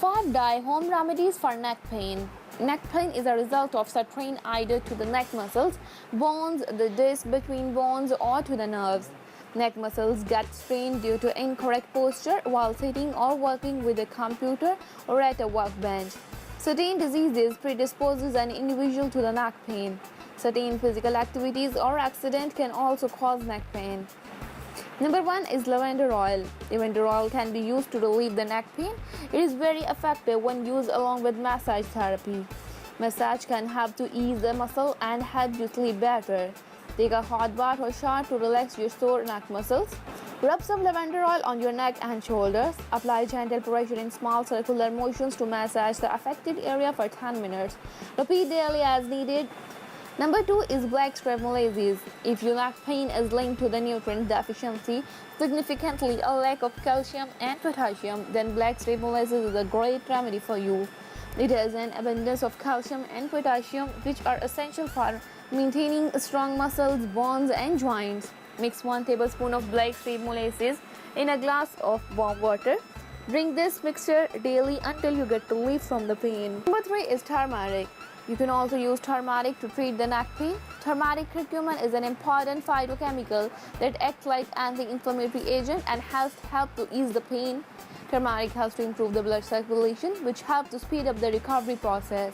5 Die home remedies for neck pain. Neck pain is a result of strain either to the neck muscles, bones, the disc between bones, or to the nerves. Neck muscles get strained due to incorrect posture while sitting or working with a computer or at a workbench. Certain diseases predisposes an individual to the neck pain. Certain physical activities or accident can also cause neck pain. Number 1 is lavender oil. Lavender oil can be used to relieve the neck pain. It is very effective when used along with massage therapy. Massage can help to ease the muscle and help you sleep better. Take a hot bath or shower to relax your sore neck muscles. Rub some lavender oil on your neck and shoulders. Apply gentle pressure in small circular motions to massage the affected area for 10 minutes. Repeat daily as needed. Number 2 is black stripe molasses. If your neck pain is linked to the nutrient deficiency, significantly a lack of calcium and potassium, then black stripe molasses is a great remedy for you. It has an abundance of calcium and potassium, which are essential for maintaining strong muscles, bones, and joints. Mix 1 tablespoon of black stripe molasses in a glass of warm water. Drink this mixture daily until you get relief from the pain. Number 3 is turmeric. You can also use turmeric to treat the neck pain. Turmeric curcumin is an important phytochemical that acts like anti-inflammatory agent and help to ease the pain. Turmeric helps to improve the blood circulation, which helps to speed up the recovery process.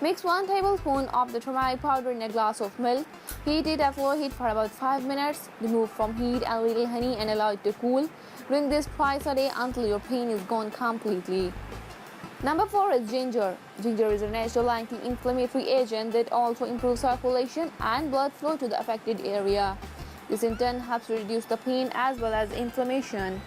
Mix 1 tablespoon of the turmeric powder in a glass of milk. Heat it at low heat for about 5 minutes. Remove from heat a little honey and allow it to cool. Drink this twice a day until your pain is gone completely. Number 4 is ginger. Ginger is a natural anti-inflammatory agent that also improves circulation and blood flow to the affected area. This in turn helps to reduce the pain as well as inflammation.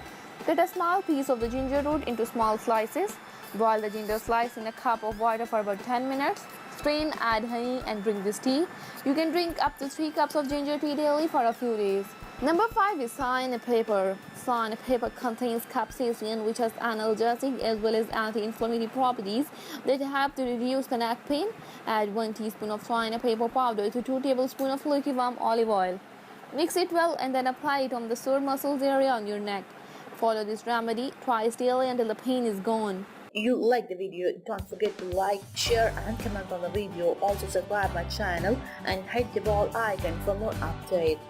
Cut a small piece of the ginger root into small slices. Boil the ginger slice in a cup of water for about 10 minutes. Strain, add honey, and drink this tea. You can drink up to 3 cups of ginger tea daily for a few days. Number 5 is cyan pepper. Cyan pepper contains capsaicin, which has analgesic as well as anti-inflammatory properties that help to reduce the neck pain. Add 1 teaspoon of cyan pepper powder to 2 tablespoons of lukewarm olive oil. Mix it well and then apply it on the sore muscles area on your neck. Follow this remedy twice daily until the pain is gone. You like the video, don't forget to like, share and comment on the video. Also subscribe my channel and hit the bell icon for more updates.